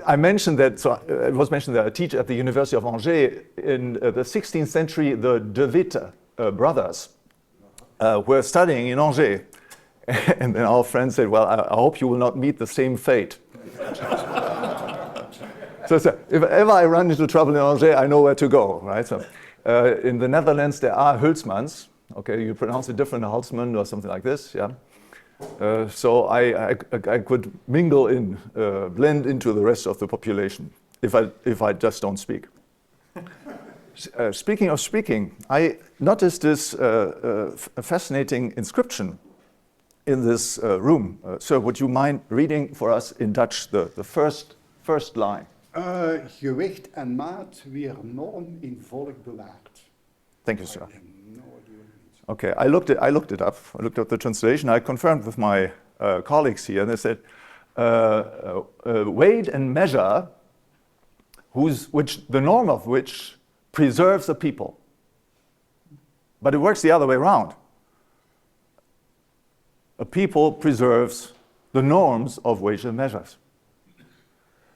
I mentioned that, so it was mentioned that I teach at the University of Angers. In the 16th century, the De Witte brothers were studying in Angers. And then our friend said, well, I hope you will not meet the same fate. So if ever I run into trouble in Angers, I know where to go, right? So in the Netherlands, there are Hülsmanns. Okay, you pronounce it different, Hülsmann or something like this, yeah. So I could mingle in, blend into the rest of the population if I just don't speak. Speaking of speaking, I noticed this fascinating inscription in this room. Sir, would you mind reading for us in Dutch the first line? Gewicht en maat weer norm in volk bewaakt. Thank you, sir. Okay, I looked it up. I looked up the translation. I confirmed with my colleagues here, and they said, weight and measure, the norm of which preserves the people. But it works the other way around. A people preserves the norms of weights and measures.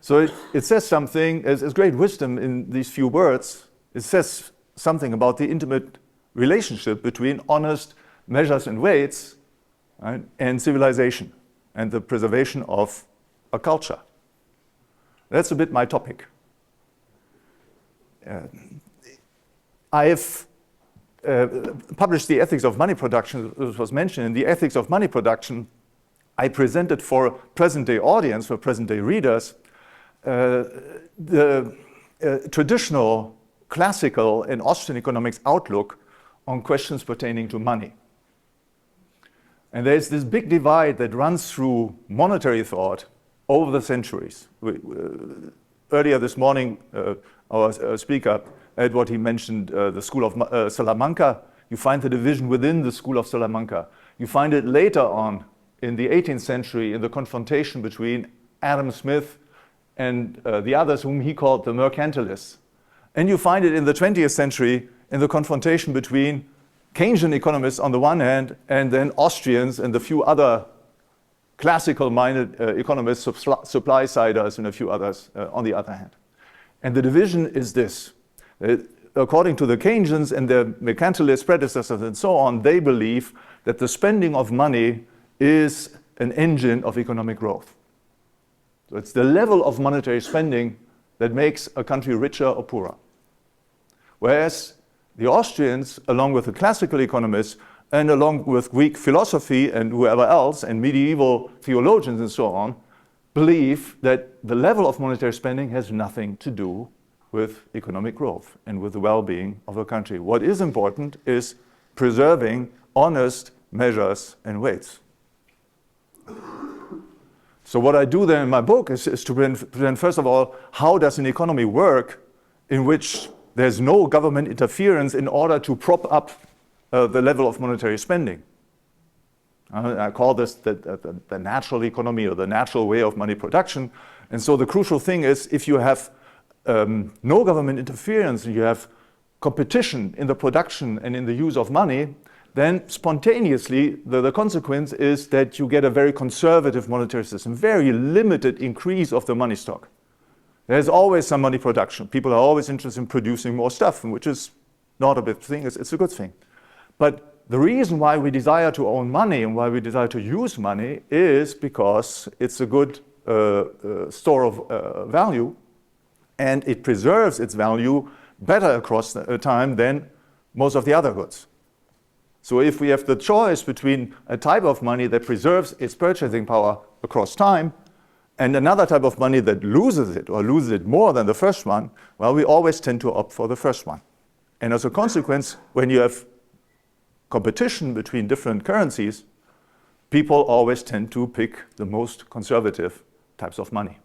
So it says something, there's great wisdom in these few words. It says something about the intimate relationship between honest measures and weights, right, and civilization and the preservation of a culture. That's a bit my topic. I've published the ethics of money production, as was mentioned. In the ethics of money production, I presented for a present-day audience, for present-day readers, the traditional, classical, and Austrian economics outlook on questions pertaining to money. And there's this big divide that runs through monetary thought over the centuries. Earlier this morning, our speaker had what he mentioned, the School of Salamanca. You find the division within the School of Salamanca. You find it later on in the 18th century in the confrontation between Adam Smith and the others whom he called the mercantilists. And you find it in the 20th century in the confrontation between Keynesian economists on the one hand and then Austrians and a few other classical-minded economists, supply-siders and a few others on the other hand. And the division is this. According to the Keynesians and their mercantilist predecessors and so on, they believe that the spending of money is an engine of economic growth. So it's the level of monetary spending that makes a country richer or poorer. Whereas the Austrians, along with the classical economists and along with Greek philosophy and whoever else and medieval theologians and so on, believe that the level of monetary spending has nothing to do with economic growth and with the well-being of a country. What is important is preserving honest measures and weights. So what I do then in my book is to present, first of all, how does an economy work in which there's no government interference in order to prop up the level of monetary spending. I call this the natural economy or the natural way of money production. And so the crucial thing is if you have no government interference, you have competition in the production and in the use of money, then spontaneously the consequence is that you get a very conservative monetary system, very limited increase of the money stock. There's always some money production. People are always interested in producing more stuff, which is not a bad thing, it's a good thing. But the reason why we desire to own money and why we desire to use money is because it's a good store of value, and it preserves its value better across time than most of the other goods. So if we have the choice between a type of money that preserves its purchasing power across time and another type of money that loses it or loses it more than the first one, well, we always tend to opt for the first one. And as a consequence, when you have competition between different currencies, people always tend to pick the most conservative types of money.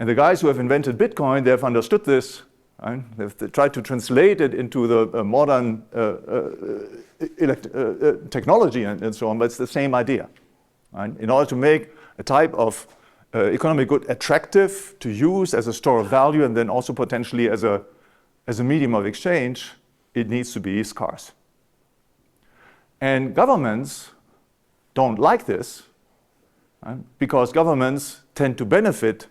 And the guys who have invented Bitcoin, they have understood this. Right? They've tried to translate it into the modern technology and so on, but it's the same idea. Right? In order to make a type of economic good attractive to use as a store of value and then also potentially as a medium of exchange, it needs to be scarce. And governments don't like this, right? Because governments tend to benefit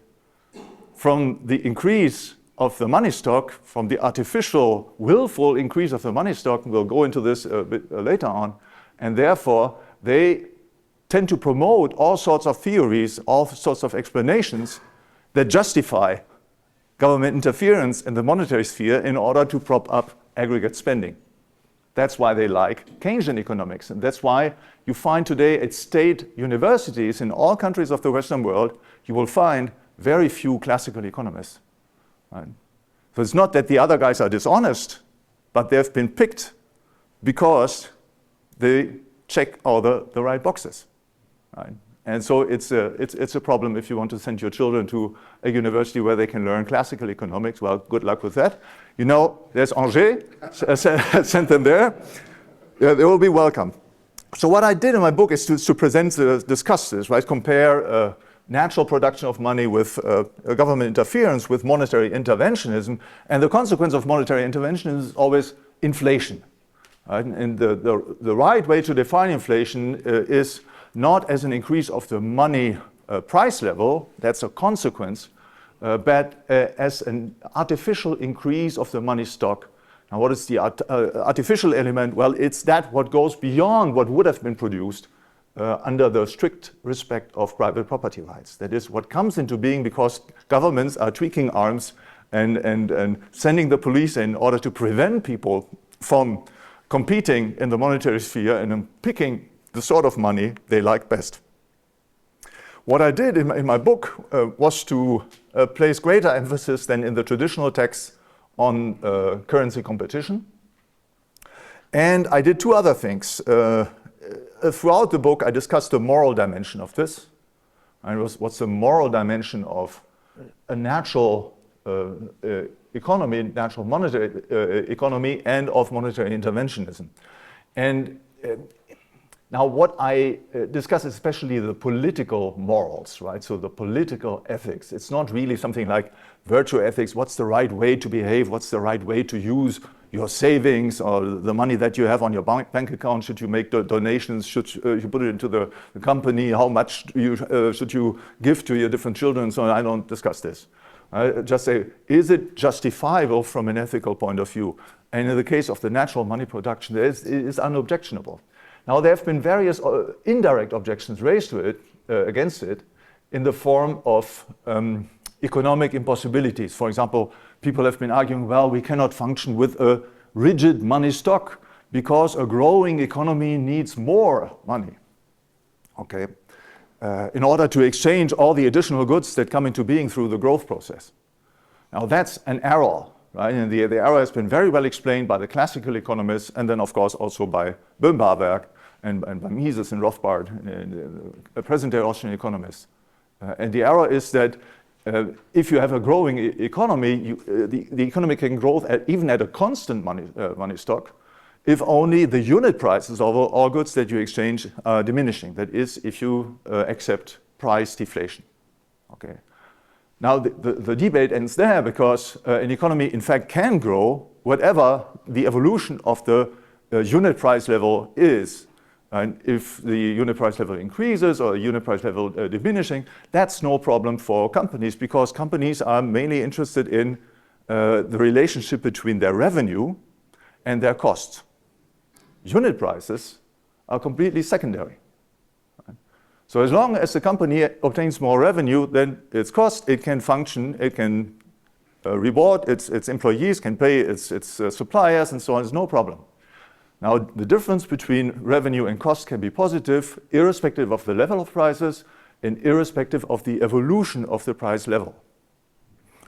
from the increase of the money stock, from the artificial, willful increase of the money stock. We'll go into this a bit later on. And therefore, they tend to promote all sorts of theories, all sorts of explanations that justify government interference in the monetary sphere in order to prop up aggregate spending. That's why they like Keynesian economics. And that's why you find today at state universities in all countries of the Western world, you will find very few classical economists. Right? So it's not that the other guys are dishonest, but they've been picked because they check all the right boxes. Right? And so it's a problem if you want to send your children to a university where they can learn classical economics. Well, good luck with that. You know, there's Angers, send them there. Yeah, they will be welcome. So what I did in my book is to discuss this, right? Compare natural production of money with government interference with monetary interventionism. And the consequence of monetary intervention is always inflation. Right? And the right way to define inflation is not as an increase of the money price level, that's a consequence, but as an artificial increase of the money stock. Now, what is the artificial element? Well, it's that what goes beyond what would have been produced under the strict respect of private property rights. That is what comes into being because governments are tweaking arms and sending the police in order to prevent people from competing in the monetary sphere and picking the sort of money they like best. What I did in my book was to place greater emphasis than in the traditional texts on currency competition. And I did two other things. Throughout the book, I discussed the moral dimension of this. And what's the moral dimension of a natural economy, natural monetary economy, and of monetary interventionism. And now what I discuss is especially the political morals, right? So the political ethics. It's not really something like virtue ethics. What's the right way to behave? What's the right way to use your savings or the money that you have on your bank account? Should you make donations? Should you put it into the company? How much should you give to your different children? So I don't discuss this. I just say, is it justifiable from an ethical point of view? And in the case of the natural money production, it is unobjectionable. Now, there have been various indirect objections raised to it, against it, in the form of economic impossibilities. For example, people have been arguing, well, we cannot function with a rigid money stock because a growing economy needs more money. Okay, in order to exchange all the additional goods that come into being through the growth process. Now, that's an error. Right? And the error has been very well explained by the classical economists and then, of course, also by Böhm-Bawerk and by Mises and Rothbard, present-day Austrian economists. And the error is that if you have a growing economy, the economy can grow even at a constant money stock if only the unit prices of all goods that you exchange are diminishing. That is, if you accept price deflation. Okay. Now, the debate ends there because an economy, in fact, can grow whatever the evolution of the unit price level is. And if the unit price level increases or the unit price level diminishing, that's no problem for companies because companies are mainly interested in the relationship between their revenue and their costs. Unit prices are completely secondary. So as long as the company obtains more revenue than its cost, it can function, it can reward its employees, can pay its suppliers, and so on. There's no problem. Now, the difference between revenue and cost can be positive, irrespective of the level of prices and irrespective of the evolution of the price level.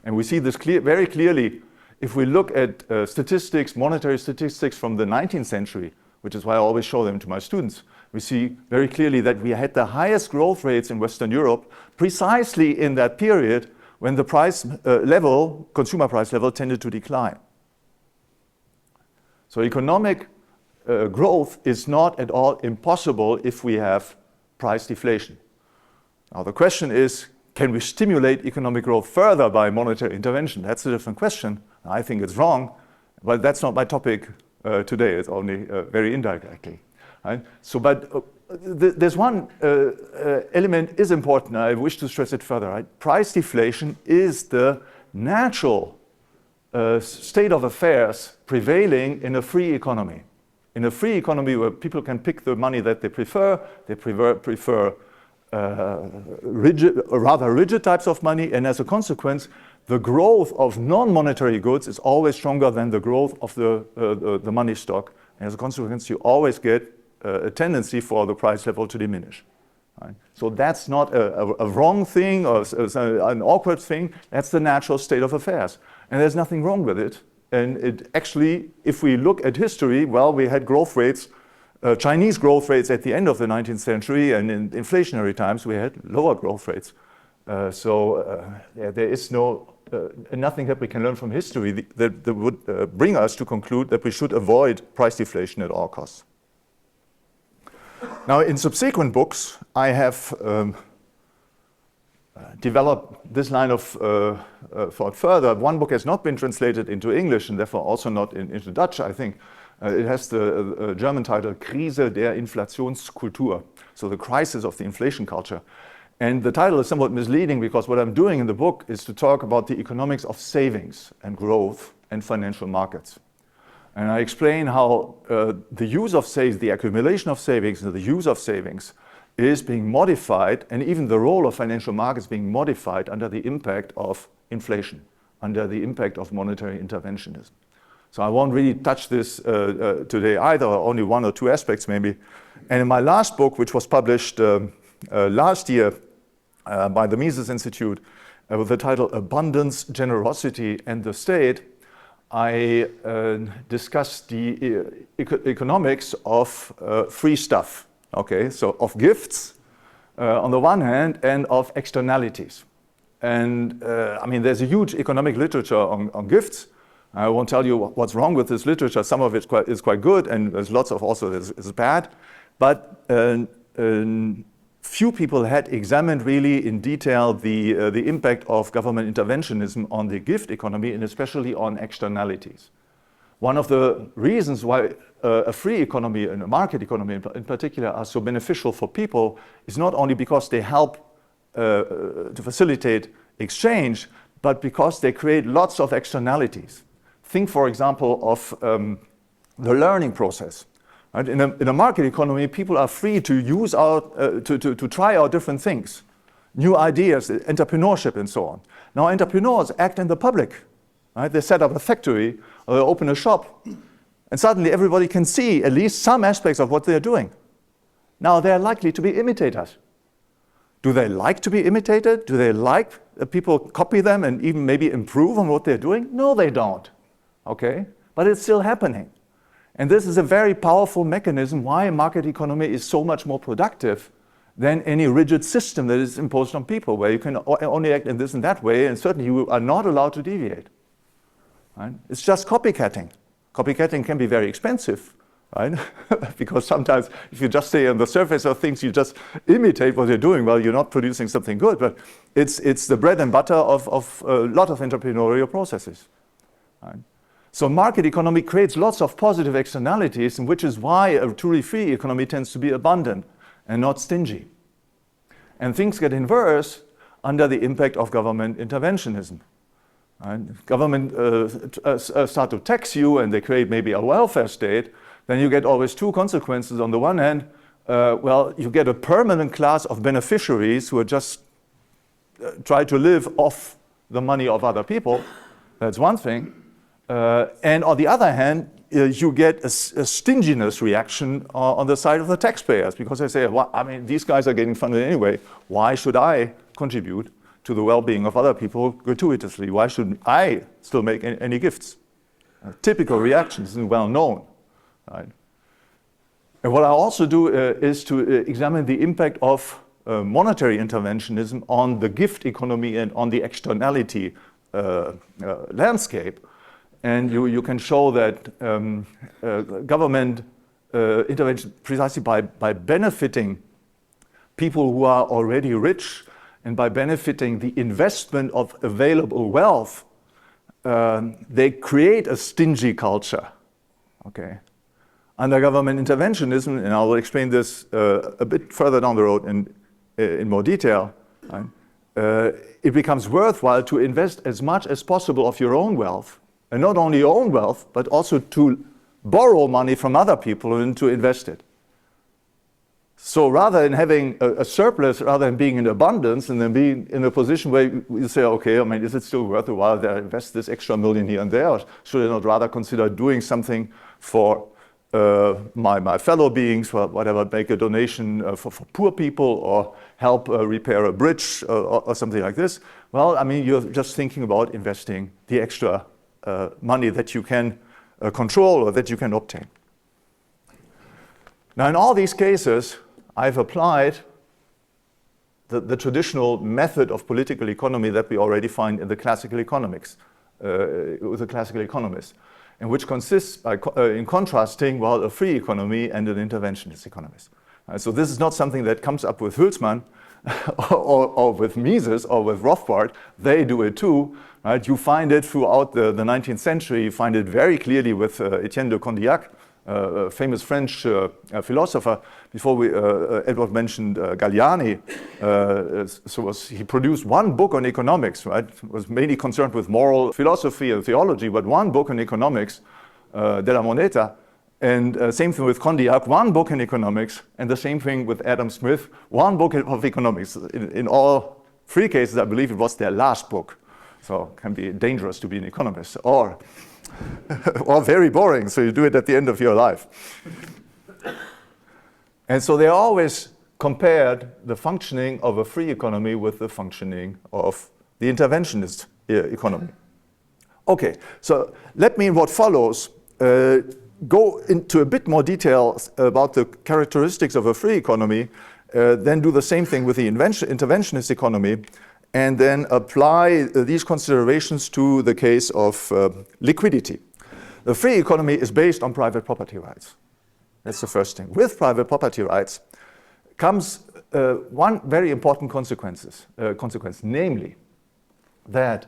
And we see this very clearly if we look at statistics, monetary statistics from the 19th century, which is why I always show them to my students. We see very clearly that we had the highest growth rates in Western Europe precisely in that period when the price level, consumer price level, tended to decline. So economic growth is not at all impossible if we have price deflation. Now the question is, can we stimulate economic growth further by monetary intervention? That's a different question. I think it's wrong, but that's not my topic today. It's only very indirectly. Right? So, but there's one element is important. I wish to stress it further. Right? Price deflation is the natural state of affairs prevailing in a free economy. In a free economy where people can pick the money that they prefer rather rigid types of money, and as a consequence, the growth of non-monetary goods is always stronger than the growth of the money stock. And as a consequence, you always get a tendency for the price level to diminish. Right? So that's not a wrong thing or an awkward thing. That's the natural state of affairs. And there's nothing wrong with it. And it actually, if we look at history, well, we had growth rates, Chinese growth rates at the end of the 19th century, and in inflationary times we had lower growth rates. There is nothing that we can learn from history that would bring us to conclude that we should avoid price deflation at all costs. Now, in subsequent books, I have developed this line of thought further. One book has not been translated into English and therefore also not into Dutch, I think. It has the German title, Krise der Inflationskultur, so the crisis of the inflation culture. And the title is somewhat misleading because what I'm doing in the book is to talk about the economics of savings and growth and financial markets. And I explain how the use of savings, the accumulation of savings and the use of savings is being modified, and even the role of financial markets being modified under the impact of inflation, under the impact of monetary interventionism. So I won't really touch this today either, only one or two aspects maybe. And in my last book, which was published last year by the Mises Institute with the title Abundance, Generosity and the State, I discussed the economics of free stuff. Okay, so of gifts on the one hand and of externalities. And I mean, there's a huge economic literature on gifts. I won't tell you what's wrong with this literature. Some of it is quite good, and there's lots of also is bad. But few people had examined really in detail the impact of government interventionism on the gift economy, and especially on externalities. One of the reasons why a free economy and a market economy in particular are so beneficial for people is not only because they help to facilitate exchange, but because they create lots of externalities. Think, for example, of the learning process. Right? In a market economy, people are free to use to try out different things, new ideas, entrepreneurship, and so on. Now, entrepreneurs act in the public. Right? They set up a factory or they open a shop, and suddenly everybody can see at least some aspects of what they're doing. Now, they're likely to be imitators. Do they like to be imitated? Do they like that people copy them and even maybe improve on what they're doing? No, they don't. Okay? But it's still happening. And this is a very powerful mechanism why a market economy is so much more productive than any rigid system that is imposed on people, where you can only act in this and that way, and certainly you are not allowed to deviate. Right? It's just copycatting. Copycatting can be very expensive, right? Because sometimes if you just stay on the surface of things, you just imitate what you're doing, well, you're not producing something good, but it's the bread and butter of a lot of entrepreneurial processes. Right? So market economy creates lots of positive externalities, and which is why a truly free economy tends to be abundant and not stingy. And things get inverse under the impact of government interventionism. Right? Government start to tax you and they create maybe a welfare state, then you get always two consequences. On the one hand, well, you get a permanent class of beneficiaries who are just try to live off the money of other people. That's one thing. And on the other hand, you get a stinginess reaction on the side of the taxpayers, because they say, well, I mean, these guys are getting funded anyway. Why should I contribute to the well-being of other people gratuitously? Why should I still make any gifts? Typical reactions and well known. Right? And what I also do is to examine the impact of monetary interventionism on the gift economy and on the externality landscape. And you can show that government intervention, precisely by benefiting people who are already rich and by benefiting the investment of available wealth, they create a stingy culture. Okay. Under government interventionism, and I will explain this a bit further down the road in more detail, right? It becomes worthwhile to invest as much as possible of your own wealth, and not only your own wealth, but also to borrow money from other people and to invest it. So rather than having a surplus, rather than being in abundance, and then being in a position where you say, okay, I mean, is it still worth a while to invest this extra million here and there? Or should I not rather consider doing something for my fellow beings, for whatever, make a donation for poor people, or help repair a bridge or something like this? Well, I mean, you're just thinking about investing the extra money that you can control or that you can obtain. Now, in all these cases, I've applied the traditional method of political economy that we already find in the classical economics, with the classical economists, and which consists in contrasting, well, a free economy and an interventionist economy. So this is not something that comes up with Hülsmann or with Mises or with Rothbard. They do it too. Right? You find it throughout the 19th century. You find it very clearly with Etienne de Condillac, a famous French philosopher. Before Edward mentioned Galliani, he produced one book on economics, right? Was mainly concerned with moral philosophy and theology, but one book on economics, De la Moneta, and same thing with Condillac, one book in economics, and the same thing with Adam Smith, one book of economics. In all three cases, I believe it was their last book. So it can be dangerous to be an economist, or very boring, so you do it at the end of your life. And so they always compared the functioning of a free economy with the functioning of the interventionist economy. Okay, so let me, in what follows, go into a bit more detail about the characteristics of a free economy, then do the same thing with the interventionist economy, and then apply these considerations to the case of liquidity. The free economy is based on private property rights. That's the first thing. With private property rights comes one very important consequence, namely that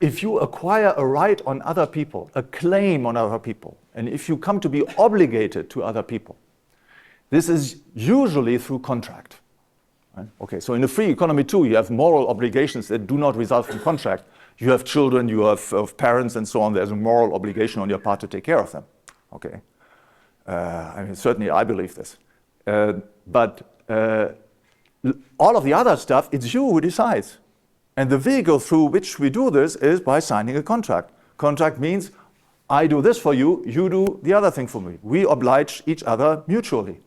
if you acquire a right on other people, a claim on other people, and if you come to be obligated to other people, this is usually through contract. Right? Okay, so in a free economy too, you have moral obligations that do not result from contract. You have children, you have parents, and so on. There's a moral obligation on your part to take care of them. Okay, I mean, certainly I believe this. But all of the other stuff, it's you who decides. And the vehicle through which we do this is by signing a contract. Contract means I do this for you, you do the other thing for me. We oblige each other mutually.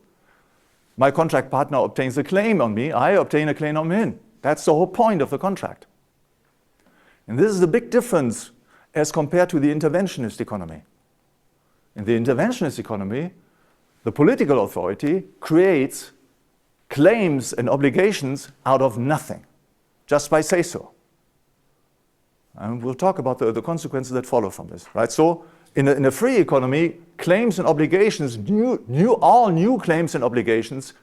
My contract partner obtains a claim on me, I obtain a claim on him. That's the whole point of the contract. And this is the big difference as compared to the interventionist economy. In the interventionist economy, the political authority creates claims and obligations out of nothing, just by say-so. And we'll talk about the consequences that follow from this, right? So in a free economy, claims and obligations, all new claims and obligations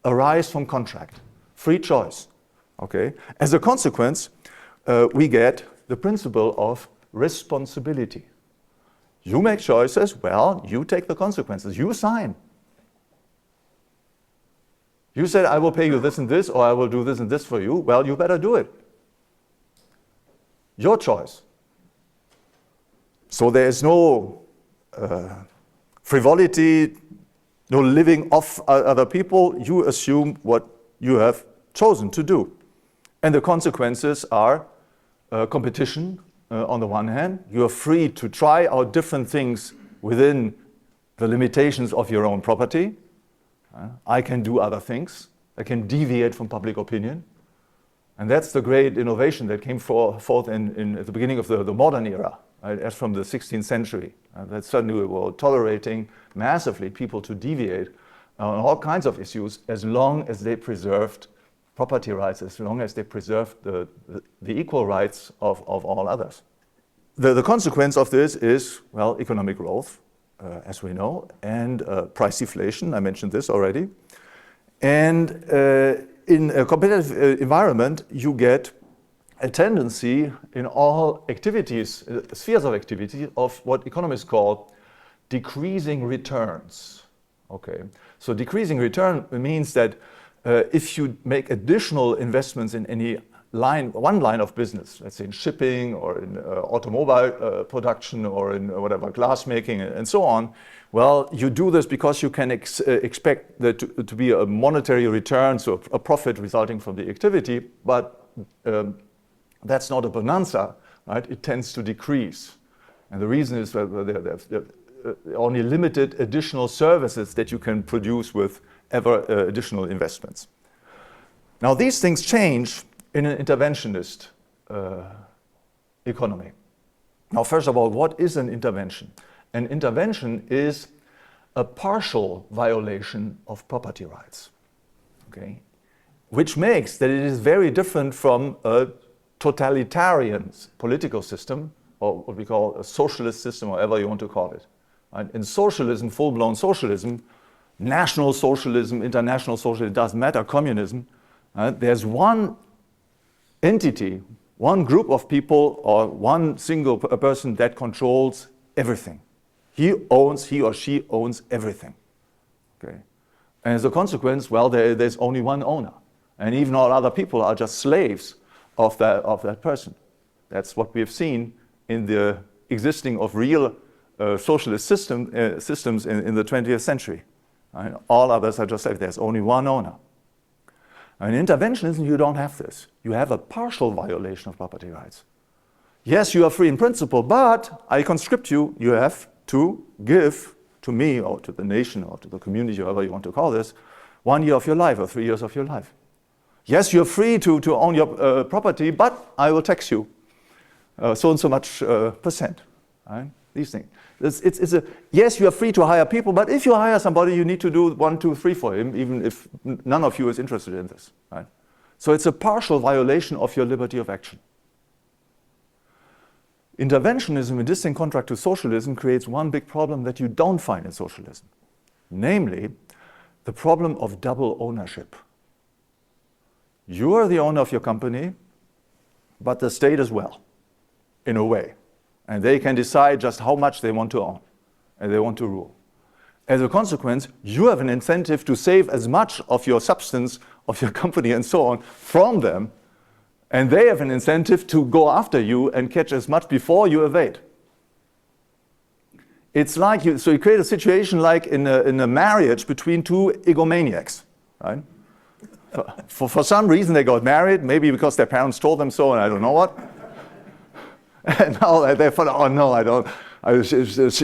arise from contract, free choice, okay? As a consequence, we get the principle of responsibility. You make choices, well, you take the consequences, you sign. You said, I will pay you this and this, or I will do this and this for you, well, you better do it. Your choice. So there is no frivolity, no living off other people. You assume what you have chosen to do. And the consequences are competition on the one hand. You are free to try out different things within the limitations of your own property. I can do other things. I can deviate from public opinion. And that's the great innovation that came forth at the beginning of the modern era, right, as from the 16th century. That suddenly we were tolerating massively people to deviate on all kinds of issues as long as they preserved property rights, as long as they preserved the equal rights of all others. The consequence of this is, well, economic growth, as we know, and price deflation. I mentioned this already. And in a competitive environment, you get a tendency in all activities, spheres of activity, of what economists call decreasing returns. Okay, so decreasing return means that if you make additional investments in any one line of business, let's say in shipping or in automobile production or in whatever, glass making and so on, well, you do this because you can expect there to be a monetary return, so a profit resulting from the activity, but that's not a bonanza, right? It tends to decrease. And the reason is that there are only limited additional services that you can produce with ever additional investments. Now, these things change in an interventionist economy. Now, first of all, what is an intervention? An intervention is a partial violation of property rights, okay? Which makes that it is very different from a totalitarian political system, or what we call a socialist system, or whatever you want to call it. Right? In socialism, full-blown socialism, national socialism, international socialism, it doesn't matter, communism, there's one entity, one group of people, or one single person that controls everything. He or she owns everything. Okay? And as a consequence, well, there's only one owner. And even all other people are just slaves of that person. That's what we have seen in the existing of real socialist systems in the 20th century. Right? All others are just slaves. There's only one owner. In interventionism, you don't have this. You have a partial violation of property rights. Yes, you are free in principle, but I conscript you. You have to give to me or to the nation or to the community, however you want to call this, 1 year of your life or 3 years of your life. Yes, you're free to own your property, but I will tax you so and so much percent. Right? These things. Yes, you are free to hire people, but if you hire somebody, you need to do 1, 2, 3 for him, even if none of you is interested in this. Right? So it's a partial violation of your liberty of action. Interventionism, in distinct contrast to socialism, creates one big problem that you don't find in socialism, namely the problem of double ownership. You are the owner of your company, but the state as well, in a way. And they can decide just how much they want to own, and they want to rule. As a consequence, you have an incentive to save as much of your substance, of your company and so on, from them, and they have an incentive to go after you and catch as much before you evade. It's like you create a situation like in a marriage between two egomaniacs, right? For some reason they got married, maybe because their parents told them so, and I don't know what. And now they thought, oh no, I don't.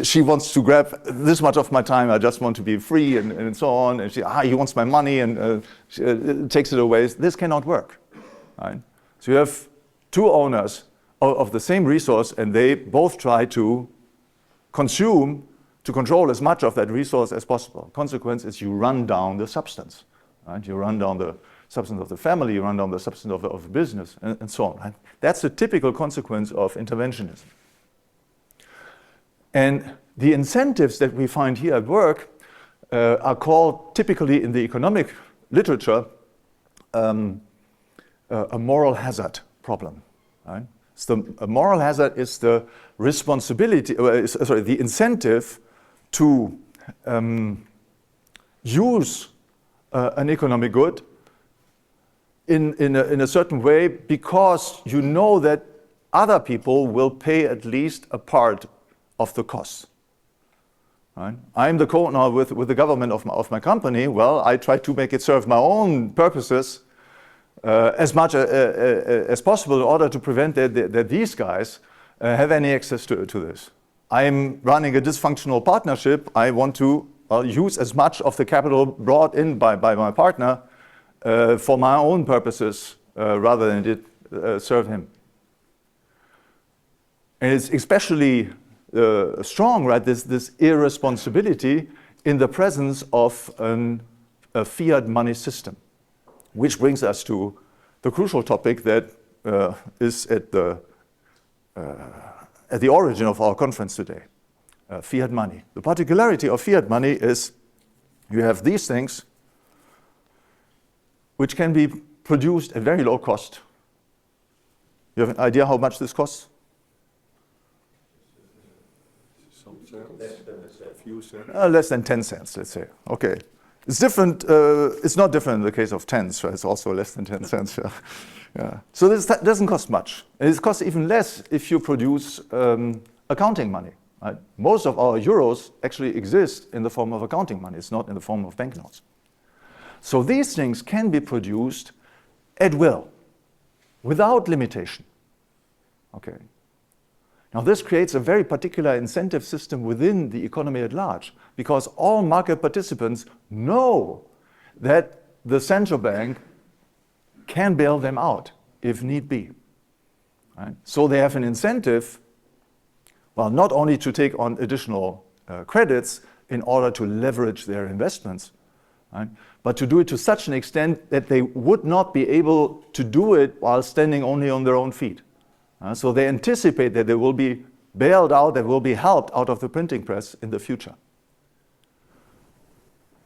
She wants to grab this much of my time. I just want to be free and so on. And he wants my money and she takes it away. This cannot work. Right? So you have two owners of the same resource, and they both try to consume, to control as much of that resource as possible. Consequence is you run down the substance. Right? You run down the substance of the family, you run down the substance of business, and so on. Right? That's a typical consequence of interventionism. And the incentives that we find here at work are called, typically in the economic literature, a moral hazard problem. Right? So a moral hazard is the responsibility, the incentive to use an economic good in a certain way, because you know that other people will pay at least a part of the costs. Right? I'm the co-owner with the government of my company. Well, I try to make it serve my own purposes as much as possible in order to prevent that these guys have any access to this. I'm running a dysfunctional partnership. I want to use as much of the capital brought in by my partner for my own purposes rather than it serve him. And it's especially strong, right? This irresponsibility in the presence of a fiat money system, which brings us to the crucial topic that is at the origin of our conference today: fiat money. The particularity of fiat money is you have these things which can be produced at very low cost You have an idea how much this costs? Some cents, a few cents. Less than 10 cents, let's say. Okay. It's different. It's not different in the case of tens. Right? It's also less than 10 cents. Yeah. Yeah. So this doesn't cost much. And it costs even less if you produce accounting money. Right? Most of our euros actually exist in the form of accounting money. It's not in the form of banknotes. So these things can be produced at will, without limitation. Okay. Now this creates a very particular incentive system within the economy at large, because all market participants know that the central bank can bail them out if need be. Right? So they have an incentive, well, not only to take on additional credits in order to leverage their investments, right? But to do it to such an extent that they would not be able to do it while standing only on their own feet. So they anticipate that they will be bailed out, they will be helped out of the printing press in the future.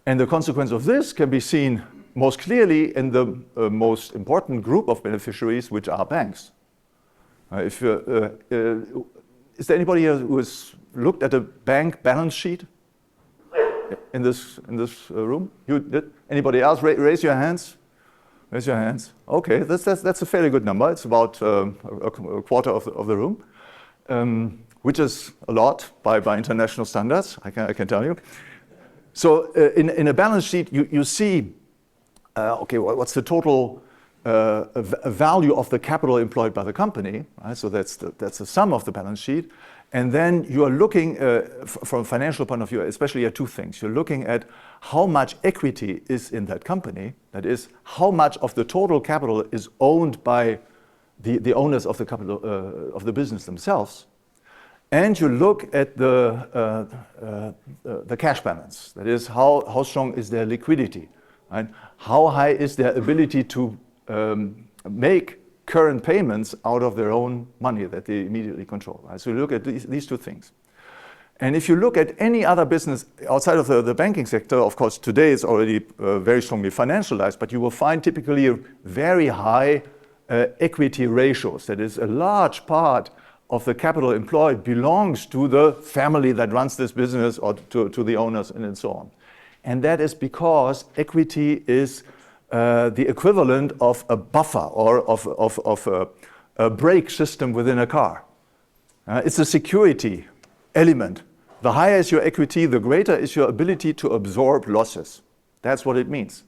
And the consequence of this can be seen most clearly in the most important group of beneficiaries, which are banks. Is there anybody here who has looked at a bank balance sheet in this room? You did? Anybody else? Raise your hands. Raise your hands. Okay, that's a fairly good number. It's about a quarter of the room, which is a lot by international standards, I can tell you. So in a balance sheet, you see, okay, what's the total value of the capital employed by the company, right? So that's the sum of the balance sheet. And then you are looking, from a financial point of view, especially at two things. You're looking at how much equity is in that company. That is, how much of the total capital is owned by the owners of the capital of the business themselves. And you look at the cash balance. That is, how strong is their liquidity, right? How high is their ability to make current payments out of their own money that they immediately control. Right? So you look at these two things. And if you look at any other business outside of the banking sector, of course, today it's already very strongly financialized, but you will find typically very high equity ratios. That is, a large part of the capital employed belongs to the family that runs this business or to the owners and so on. And that is because equity is the equivalent of a buffer or of a brake system within a car. It's a security element. The higher is your equity, the greater is your ability to absorb losses. That's what it means.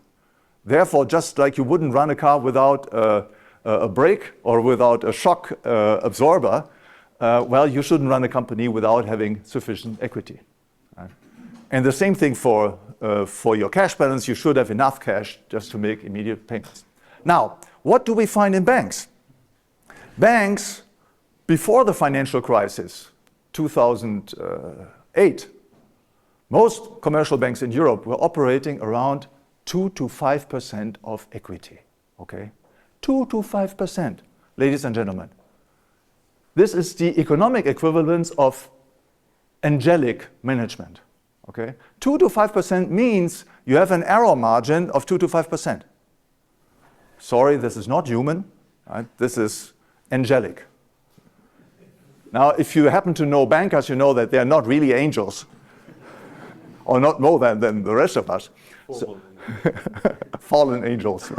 Therefore, just like you wouldn't run a car without a brake or without a shock absorber, well, you shouldn't run a company without having sufficient equity. Right? And the same thing for your cash balance. You should have enough cash just to make immediate payments. Now, what do we find in banks? Banks, before the financial crisis, 2008, most commercial banks in Europe were operating around 2 to 5% of equity. Okay? 2 to 5%, ladies and gentlemen. This is the economic equivalence of angelic management. Okay? 2 to 5% means you have an error margin of 2 to 5%. Sorry, this is not human. Right? This is angelic. Now, if you happen to know bankers, you know that they are not really angels, or not more than the rest of us. Fallen angels.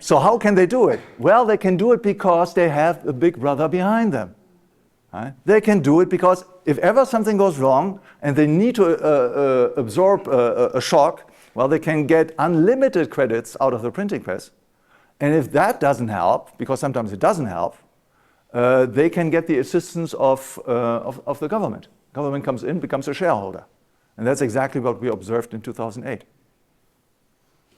So how can they do it? Well, they can do it because they have a big brother behind them. Right? They can do it because if ever something goes wrong and they need to absorb a shock, well, they can get unlimited credits out of the printing press. And if that doesn't help, because sometimes it doesn't help, they can get the assistance of the government. Government comes in, becomes a shareholder. And that's exactly what we observed in 2008.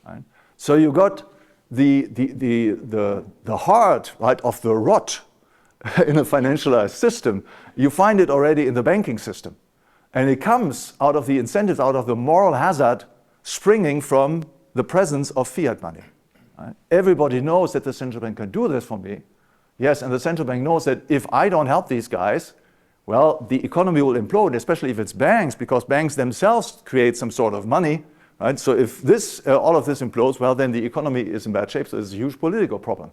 Right? So you got the heart, right, of the rot in a financialized system. You find it already in the banking system. And it comes out of the incentives, out of the moral hazard springing from the presence of fiat money. Right? Everybody knows that the central bank can do this for me. Yes, and the central bank knows that if I don't help these guys, well, the economy will implode, especially if it's banks, because banks themselves create some sort of money. Right? So if all of this implodes, well, then the economy is in bad shape, so it's a huge political problem.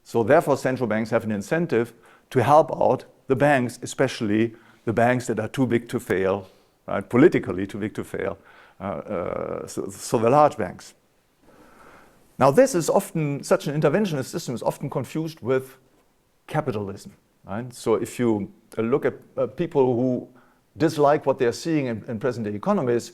So therefore, central banks have an incentive to help out the banks, especially the banks that are too big to fail, right? Politically too big to fail, so the large banks. Now this is often, such an interventionist system is often confused with capitalism, right? So if you look at people who dislike what they're seeing in present-day economies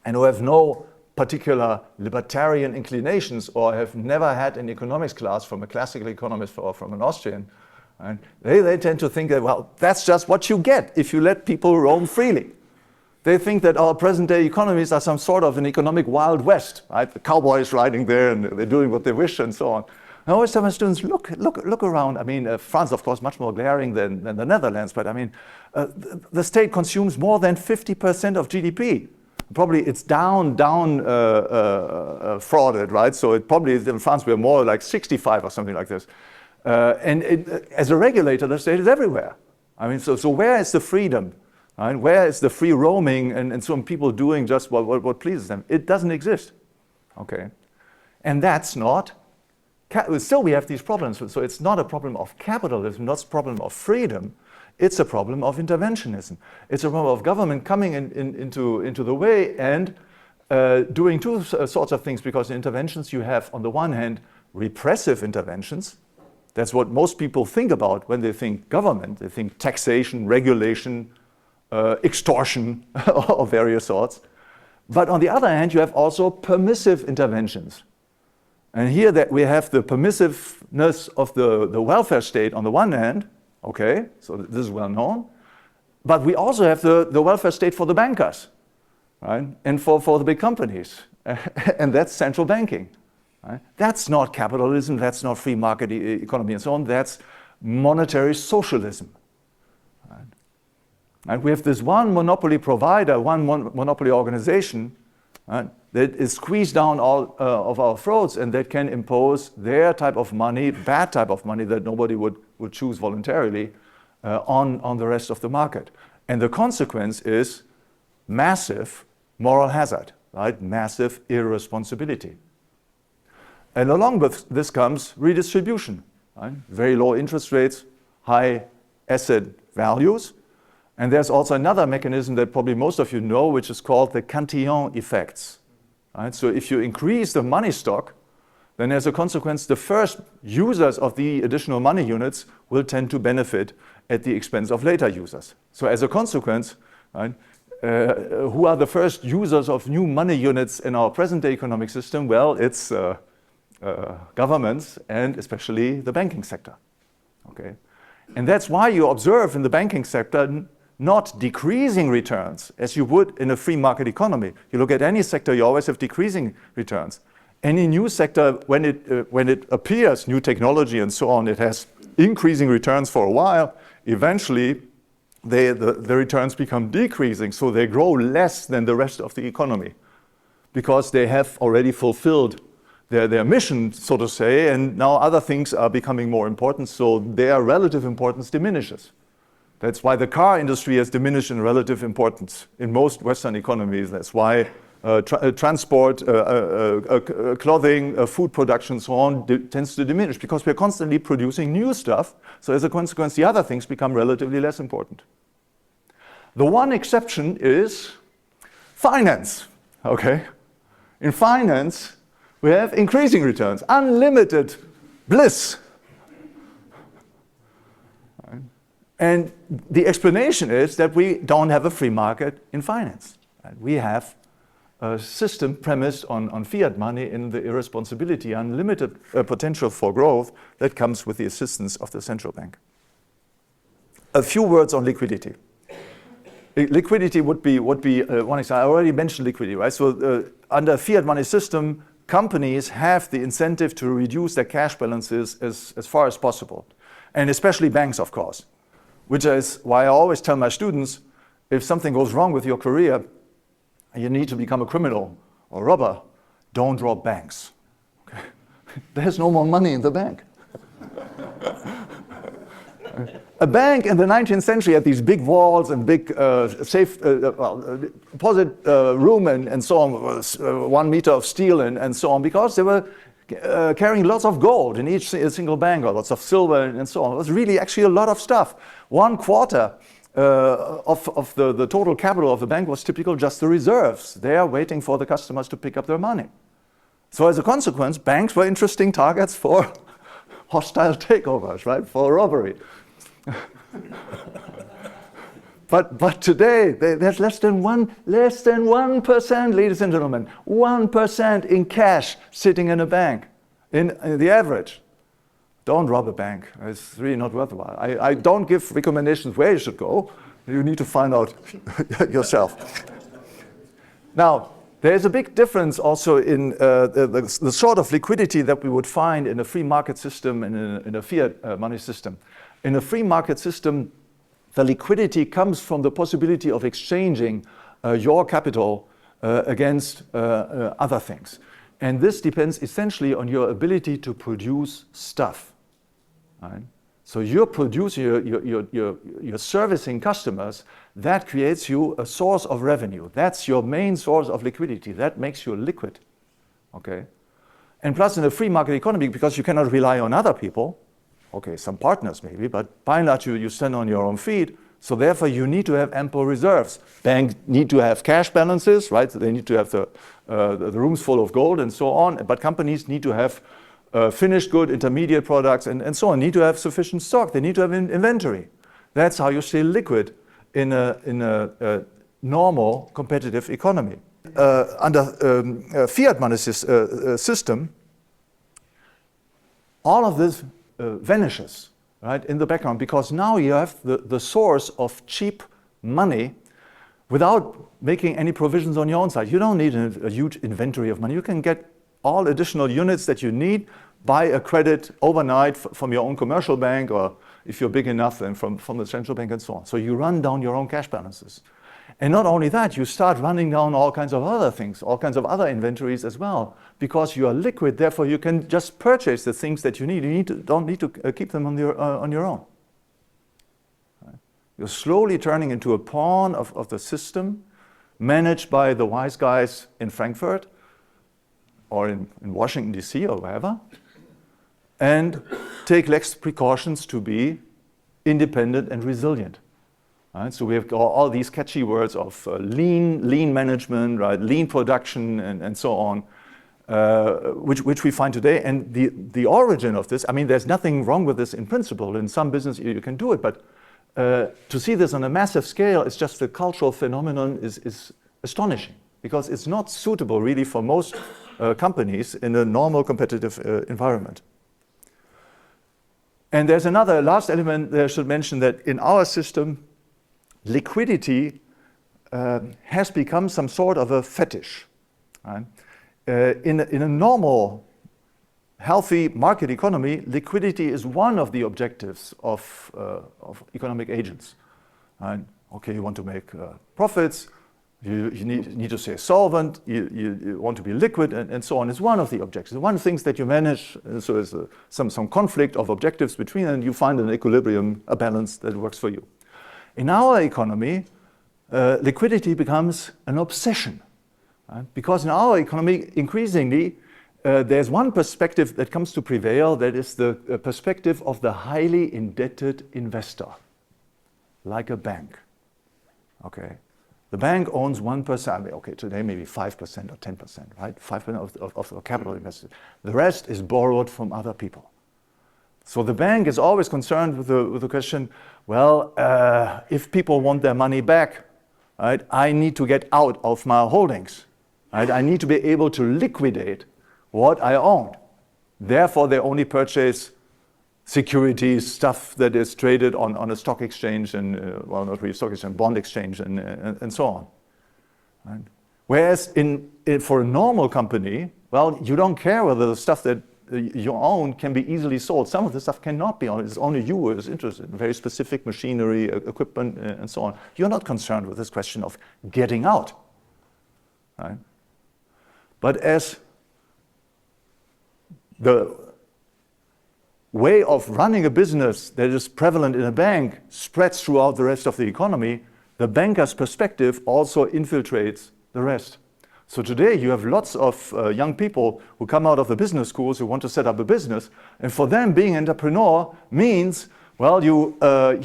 and who have no particular libertarian inclinations or have never had an economics class from a classical economist or from an Austrian, right? They tend to think that, well, that's just what you get if you let people roam freely. They think that our present-day economies are some sort of an economic Wild West, right? The cowboys riding there and they're doing what they wish and so on. I always tell my students, look around. I mean, France, of course, much more glaring than the Netherlands, but I mean, the state consumes more than 50% of GDP. Probably it's down frauded, right? So it probably, in France, we're more like 65 or something like this. As a regulator, the state is everywhere. I mean, so where is the freedom? Right? Where is the free roaming and some people doing just what pleases them? It doesn't exist, okay? And that's not, still we have these problems. So it's not a problem of capitalism, not a problem of freedom. It's a problem of interventionism. It's a problem of government coming into the way and doing two sorts of things, because in interventions you have, on the one hand, repressive interventions. That's what most people think about when they think government. They think taxation, regulation, extortion of various sorts. But on the other hand, you have also permissive interventions. And here that we have the permissiveness of the welfare state on the one hand, okay, so this is well known, but we also have the welfare state for the bankers, right, and for the big companies, and that's central banking. Right? That's not capitalism, that's not free market economy and so on, that's monetary socialism. Right? And we have this one monopoly provider, one monopoly organization, right, that is squeezed down all of our throats and that can impose their type of money, bad type of money that nobody would choose voluntarily on the rest of the market. And the consequence is massive moral hazard, right? Massive irresponsibility. And along with this comes redistribution, right? Very low interest rates, high asset values. And there's also another mechanism that probably most of you know, which is called the Cantillon effects. Right? So if you increase the money stock, then as a consequence, the first users of the additional money units will tend to benefit at the expense of later users. So as a consequence, right, who are the first users of new money units in our present-day economic system? Well, it's governments and especially the banking sector. Okay? And that's why you observe in the banking sector not decreasing returns as you would in a free market economy. You look at any sector, you always have decreasing returns. Any new sector, when it appears, new technology and so on, it has increasing returns for a while. Eventually, the returns become decreasing, so they grow less than the rest of the economy because they have already fulfilled their mission, so to say, and now other things are becoming more important, so their relative importance diminishes. That's why the car industry has diminished in relative importance in most Western economies. That's why transport, clothing, food production, so on, tends to diminish because we're constantly producing new stuff. So as a consequence, the other things become relatively less important. The one exception is finance, okay? In finance, we have increasing returns, unlimited bliss. And the explanation is that we don't have a free market in finance. We have a system premised on fiat money and the irresponsibility, unlimited potential for growth that comes with the assistance of the central bank. A few words on liquidity. Liquidity would be one example. I already mentioned liquidity, right? So under a fiat money system, companies have the incentive to reduce their cash balances as far as possible. And especially banks, of course. Which is why I always tell my students, if something goes wrong with your career, you need to become a criminal or robber, don't rob banks. Okay? There's no more money in the bank. A bank in the 19th century had these big walls and big safe deposit room and so on, 1 meter of steel and so on, because they were carrying lots of gold in each single bank, or lots of silver and so on. It was really actually a lot of stuff. 1/4 of the total capital of the bank was typical just the reserves. They are waiting for the customers to pick up their money. So as a consequence, banks were interesting targets for hostile takeovers, right? For robbery. But today, there's less than 1%, ladies and gentlemen, 1% in cash sitting in a bank, in the average. Don't rob a bank. It's really not worthwhile. I don't give recommendations where you should go. You need to find out yourself. Now, there's a big difference also in the sort of liquidity that we would find in a free market system and in a fiat money system. In a free market system, the liquidity comes from the possibility of exchanging your capital against other things. And this depends essentially on your ability to produce stuff. Right? So you're producing, you're servicing customers, that creates you a source of revenue. That's your main source of liquidity. That makes you liquid. Okay? And plus in a free market economy, because you cannot rely on other people, okay, some partners maybe, but by and large you stand on your own feet, so therefore you need to have ample reserves. Banks need to have cash balances, right? So they need to have the rooms full of gold and so on, but companies need to have finished good, intermediate products and so on, need to have sufficient stock, they need to have inventory. That's how you stay liquid in a normal competitive economy. Under fiat money system, all of this vanishes, right, in the background, because now you have the source of cheap money without making any provisions on your own side. You don't need a huge inventory of money. You can get all additional units that you need, buy a credit overnight from your own commercial bank, or if you're big enough, then from the central bank and so on. So you run down your own cash balances. And not only that, you start running down all kinds of other things, all kinds of other inventories as well, because you are liquid, therefore you can just purchase the things that you need. You don't need to keep them on your own. Right? You're slowly turning into a pawn of the system, managed by the wise guys in Frankfurt, or in Washington, D.C., or wherever, and take less precautions to be independent and resilient. Right? So we have all these catchy words of lean management, right? Lean production, and so on, which we find today. And the origin of this, I mean, there's nothing wrong with this in principle. In some business you can do it, but to see this on a massive scale, it's just the cultural phenomenon is astonishing, because it's not suitable really for most companies in a normal competitive environment. And there's another last element that I should mention, that in our system, liquidity has become some sort of a fetish. Right? In a normal, healthy market economy, liquidity is one of the objectives of economic agents. Right? Okay, you want to make profits, you need to stay solvent, you want to be liquid, and so on. It's one of the objectives. One of the things that you manage, so there's some conflict of objectives between, and you find an equilibrium, a balance that works for you. In our economy, liquidity becomes an obsession, right? Because in our economy, increasingly, there's one perspective that comes to prevail, that is the perspective of the highly indebted investor, like a bank. Okay, the bank owns 1%. I mean, okay, today maybe 5% or 10%, right? 5% of the capital invested. The rest is borrowed from other people. So the bank is always concerned with the question, well, if people want their money back, right, I need to get out of my holdings. Right? I need to be able to liquidate what I own. Therefore, they only purchase securities, stuff that is traded on a stock exchange, and well, not really stock exchange, bond exchange, and so on. Right? Whereas for a normal company, well, you don't care whether the stuff that you own can be easily sold. Some of the stuff cannot be owned. It's only you who is interested in very specific machinery, equipment, and so on. You're not concerned with this question of getting out. Right? But as the way of running a business that is prevalent in a bank spreads throughout the rest of the economy, the banker's perspective also infiltrates the rest. So today you have lots of young people who come out of the business schools who want to set up a business, and for them being an entrepreneur means, well, you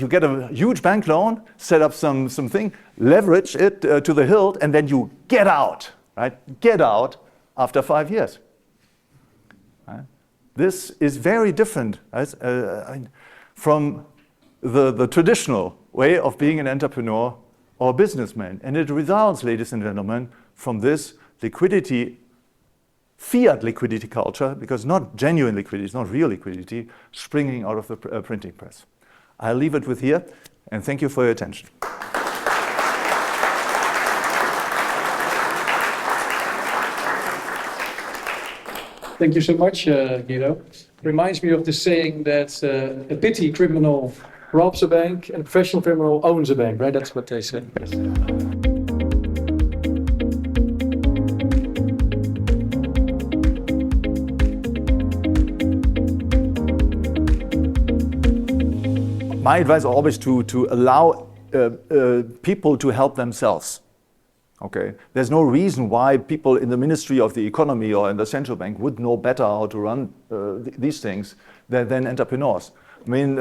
get a huge bank loan, set up something, leverage it to the hilt, and then you get out, right? Get out after 5 years. Right? This is very different from the traditional way of being an entrepreneur or businessman. And it results, ladies and gentlemen, from this liquidity, fiat liquidity culture, because not genuine liquidity, it's not real liquidity, springing out of the printing press. I'll leave it with here, and thank you for your attention. Thank you so much, Guido. Reminds me of the saying that a petty criminal robs a bank and a professional criminal owns a bank, right? That's what they say. Yes. My advice is always to allow people to help themselves. Okay, there's no reason why people in the Ministry of the Economy or in the central bank would know better how to run these things than entrepreneurs. I mean,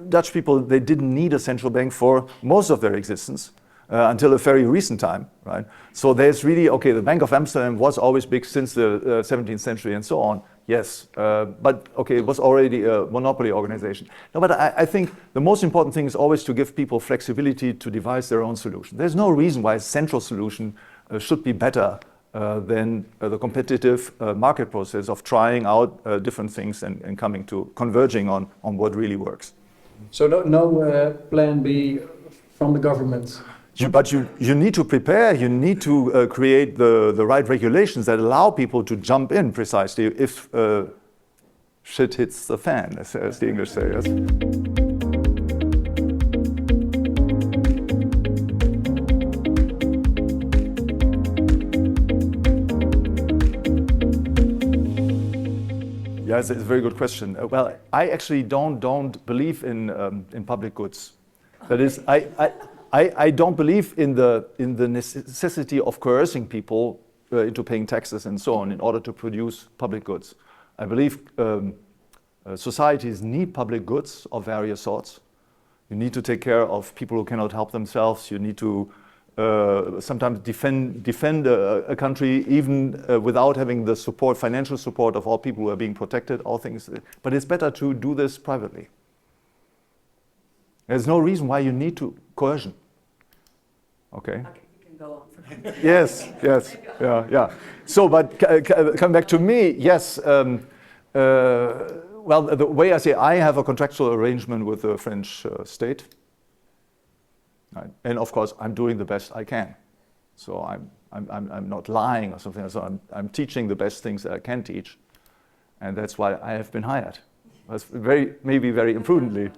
Dutch people, they didn't need a central bank for most of their existence until a very recent time, right? So there's really, okay, the Bank of Amsterdam was always big since the 17th century and so on. Yes, but okay, it was already a monopoly organization. No, but I think the most important thing is always to give people flexibility to devise their own solution. There's no reason why a central solution should be better than the competitive market process of trying out different things and coming to converging on what really works. So no plan B from the government? But you need to prepare, you need to create the right regulations that allow people to jump in precisely if shit hits the fan, as the English say. Yes? Yes, it's a very good question. Well, I actually don't believe in public goods. That is, I don't believe in the necessity of coercing people into paying taxes and so on in order to produce public goods. I believe societies need public goods of various sorts. You need to take care of people who cannot help themselves. You need to sometimes defend a country even without having the support, financial support of all people who are being protected, all things. But it's better to do this privately. There's no reason why you need to coercion. Okay. Okay, you can go on. Yes. Yeah. So, but coming back to me, yes. Well, the way I say, I have a contractual arrangement with the French state, right? And of course, I'm doing the best I can. So I'm not lying or something. So I'm teaching the best things that I can teach, and that's why I have been hired. That's maybe very imprudently.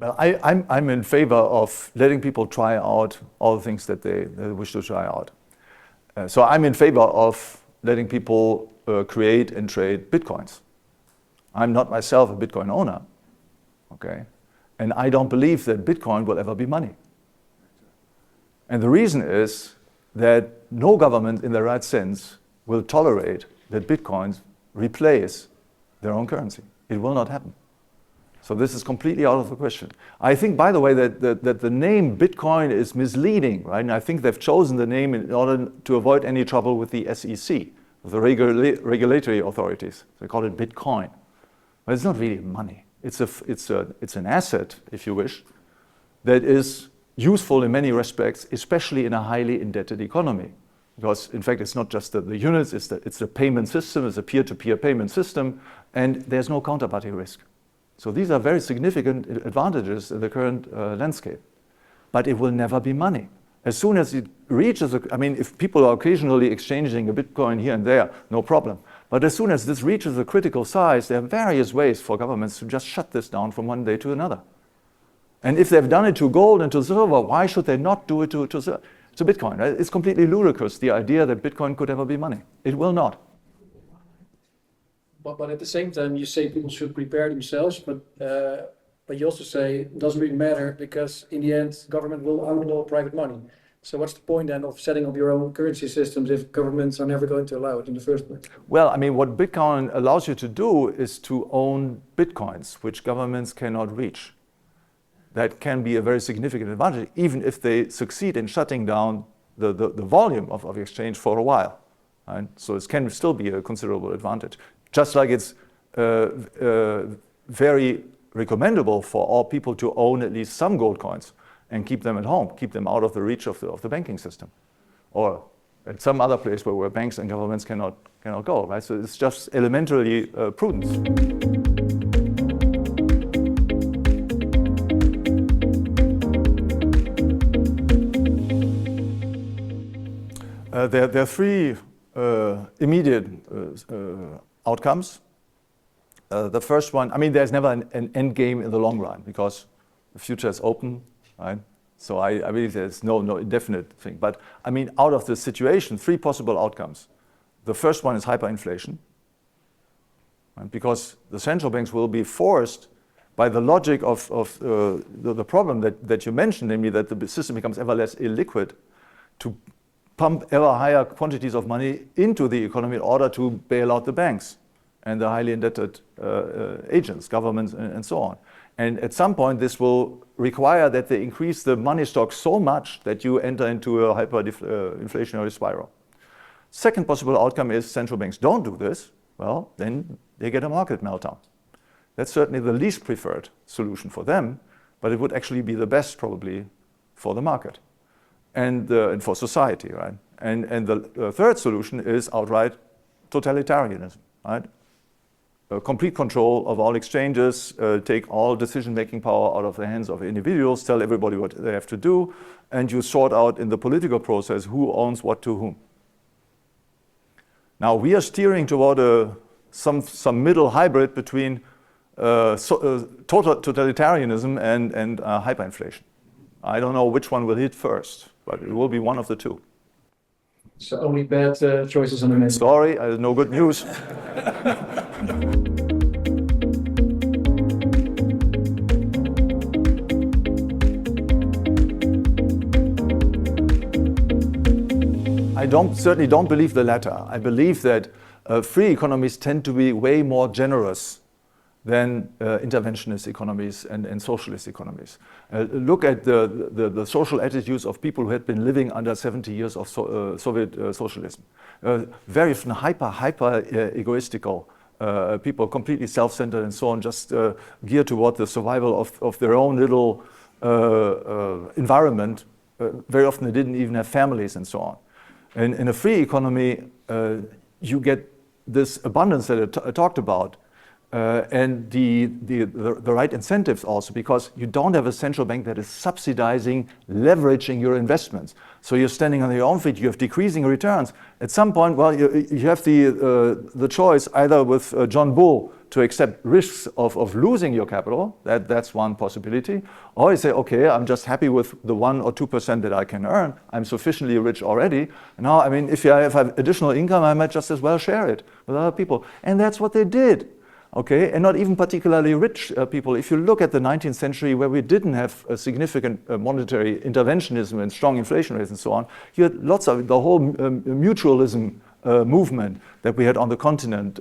Well, I'm in favor of letting people try out all the things that they wish to try out. So I'm in favor of letting people create and trade bitcoins. I'm not myself a Bitcoin owner, okay? And I don't believe that Bitcoin will ever be money. And the reason is that no government in the right sense will tolerate that Bitcoins replace their own currency. It will not happen. So this is completely out of the question. I think, by the way, that the name Bitcoin is misleading, right? And I think they've chosen the name in order to avoid any trouble with the SEC, the regulatory authorities. They call it Bitcoin. But it's not really money. It's an asset, if you wish, that is useful in many respects, especially in a highly indebted economy. Because, in fact, it's not just the units, it's the payment system, it's a peer-to-peer payment system, and there's no counterparty risk. So these are very significant advantages in the current landscape. But it will never be money. As soon as it reaches, if people are occasionally exchanging a Bitcoin here and there, no problem. But as soon as this reaches a critical size, there are various ways for governments to just shut this down from one day to another. And if they've done it to gold and to silver, why should they not do it to Bitcoin? Right? It's completely ludicrous, the idea that Bitcoin could ever be money. It will not. But at the same time, you say people should prepare themselves, but you also say it doesn't really matter because in the end, government will outlaw private money. So what's the point then of setting up your own currency systems if governments are never going to allow it in the first place? Well, I mean, what Bitcoin allows you to do is to own Bitcoins, which governments cannot reach. That can be a very significant advantage, even if they succeed in shutting down the volume of exchange for a while. Right? So it can still be a considerable advantage. Just like it's very recommendable for all people to own at least some gold coins and keep them at home, keep them out of the reach of the banking system, or at some other place where banks and governments cannot go, right? So it's just elementary prudence. There are three immediate outcomes. The first one, I mean, there's never an end game in the long run because the future is open, right? So I believe there's no indefinite thing. But I mean, out of this situation, three possible outcomes. The first one is hyperinflation, right? Because the central banks will be forced by the logic of the problem that you mentioned, namely that the system becomes ever less illiquid, to pump ever higher quantities of money into the economy in order to bail out the banks and the highly indebted agents, governments, and so on. And at some point, this will require that they increase the money stock so much that you enter into a hyperinflationary spiral. Second possible outcome is central banks don't do this. Well, then they get a market meltdown. That's certainly the least preferred solution for them, but it would actually be the best probably for the market and for society, right? And the third solution is outright totalitarianism, right? Complete control of all exchanges, take all decision-making power out of the hands of individuals, tell everybody what they have to do, and you sort out in the political process who owns what to whom. Now we are steering toward some middle hybrid between total totalitarianism and hyperinflation. I don't know which one will hit first, but it will be one of the two. So only bad choices on the menu. Sorry, no good news. I certainly don't believe the latter. I believe that free economies tend to be way more generous than interventionist economies and socialist economies. Look at the social attitudes of people who had been living under 70 years of Soviet socialism. Very often hyper egoistical people, completely self-centered and so on, just geared toward the survival of their own little environment. Very often they didn't even have families and so on. And in a free economy, you get this abundance that I talked about, and the right incentives also, because you don't have a central bank that is subsidizing, leveraging your investments. So you're standing on your own feet, you have decreasing returns. At some point, well, you have the choice either with John Bull to accept risks of losing your capital, that's one possibility, or you say, okay, I'm just happy with the 1 or 2% that I can earn. I'm sufficiently rich already. Now, I mean, if I have additional income, I might just as well share it with other people. And that's what they did. Okay, and not even particularly rich people. If you look at the 19th century, where we didn't have a significant monetary interventionism and strong inflation rates and so on, you had lots of the whole mutualism movement that we had on the continent,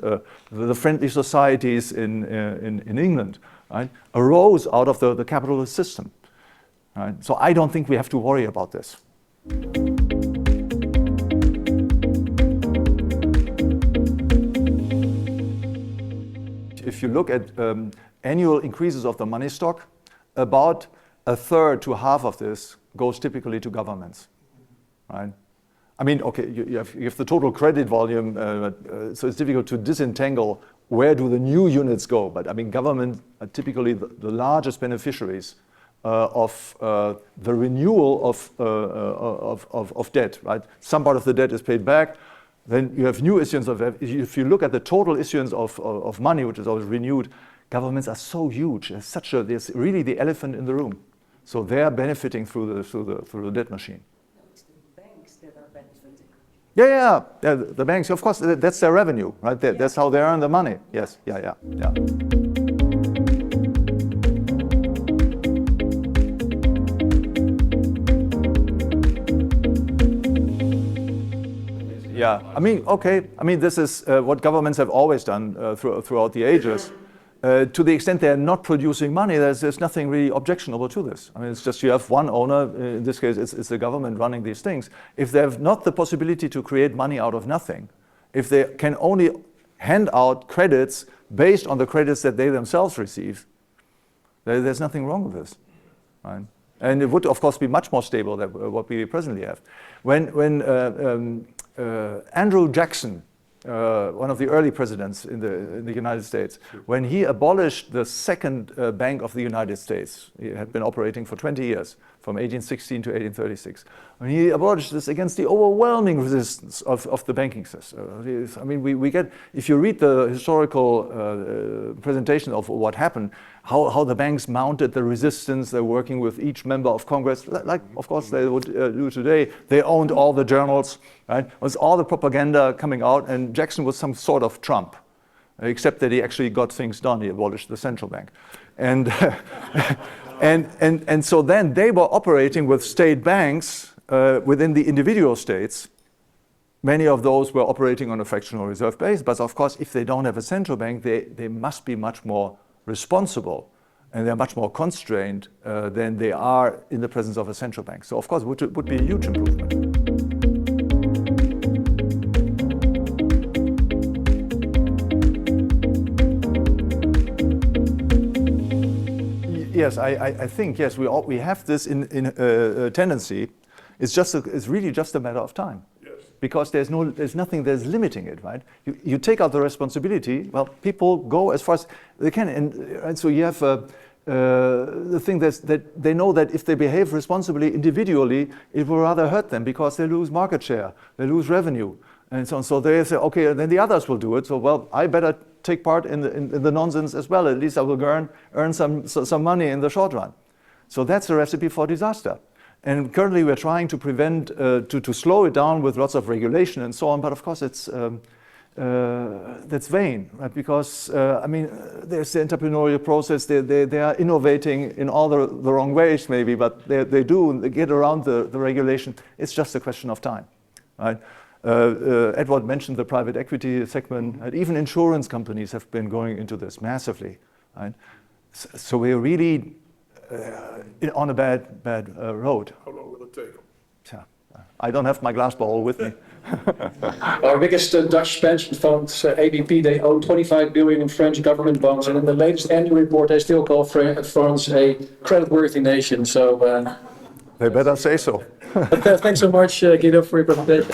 the friendly societies in England, right, arose out of the capitalist system. Right? So I don't think we have to worry about this. If you look at annual increases of the money stock, about a third to half of this goes typically to governments, right? I mean, okay, you have the total credit volume, so it's difficult to disentangle where do the new units go. But I mean, governments are typically the largest beneficiaries of the renewal of debt, right? Some part of the debt is paid back. Then you have new issuance of debt. If you look at the total issuance of money, which is always renewed, governments are so huge. There's really the elephant in the room. So they are benefiting through the debt machine. No, it's the banks that are benefiting. Yeah. The banks, of course, that's their revenue, right? That's how they earn the money. Yes, yeah. Yeah, I mean, this is what governments have always done throughout the ages. To the extent they're not producing money, there's nothing really objectionable to this. I mean, it's just you have one owner, in this case it's the government running these things. If they have not the possibility to create money out of nothing, if they can only hand out credits based on the credits that they themselves receive, there's nothing wrong with this, right? And it would, of course, be much more stable than what we presently have. When Andrew Jackson, one of the early presidents in the United States, when he abolished the second Bank of the United States, he had been operating for 20 years, from 1816 to 1836. When he abolished this against the overwhelming resistance of the banking system. I mean, we get, if you read the historical presentation of what happened, how the banks mounted the resistance, they're working with each member of Congress, like of course they would do today. They owned all the journals, right? It was all the propaganda coming out, and Jackson was some sort of Trump, except that he actually got things done. He abolished the central bank. And and so then they were operating with state banks within the individual states. Many of those were operating on a fractional reserve base, but of course, if they don't have a central bank, they must be much more responsible, and they're much more constrained than they are in the presence of a central bank. So of course, it would be a huge improvement. Yes, I think, yes, we have this in tendency. It's really just a matter of time. Yes. Because there's nothing that's limiting it, right? You take out the responsibility, well, people go as far as they can. And so you have the thing that they know that if they behave responsibly individually, it will rather hurt them because they lose market share, they lose revenue, and so on. So they say, okay, then the others will do it. So, well, I better take part in the nonsense as well. At least I will earn some money in the short run. So that's a recipe for disaster. And currently we're trying to prevent, to slow it down with lots of regulation and so on. But of course it's that's vain, right? Because I mean, there's the entrepreneurial process. They are innovating in all the wrong ways maybe, but they get around the regulation. It's just a question of time, right? Edward mentioned the private equity segment, and even insurance companies have been going into this massively, right? So we're really on a bad road. How long will it take? Yeah. I don't have my glass ball with me. Our biggest Dutch pension fund, ABP, they own 25 billion in French government bonds, and in the latest annual report, they still call France a creditworthy nation. So they better say so. Thanks so much, Guido, for your presentation.